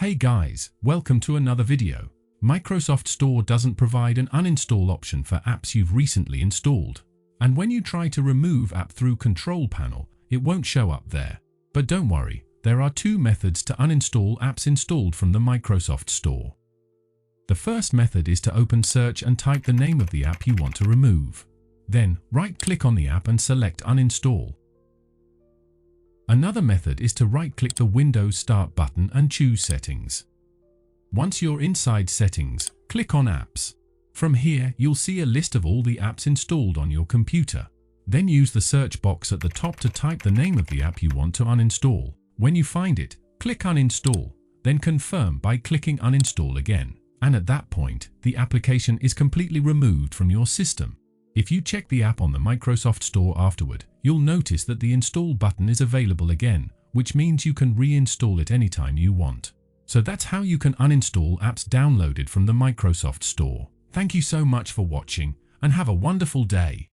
Hey guys, welcome to another video. Microsoft Store doesn't provide an uninstall option for apps you've recently installed. And when you try to remove app through Control Panel, it won't show up there. But don't worry, there are two methods to uninstall apps installed from the Microsoft Store. The first method is to open Search and type the name of the app you want to remove. Then, right-click on the app and select Uninstall. Another method is to right-click the Windows Start button and choose Settings. Once you're inside Settings, click on Apps. From here, you'll see a list of all the apps installed on your computer. Then use the search box at the top to type the name of the app you want to uninstall. When you find it, click Uninstall, then confirm by clicking Uninstall again. And at that point, the application is completely removed from your system. If you check the app on the Microsoft Store afterward, you'll notice that the Install button is available again, which means you can reinstall it anytime you want. So that's how you can uninstall apps downloaded from the Microsoft Store. Thank you so much for watching, and have a wonderful day.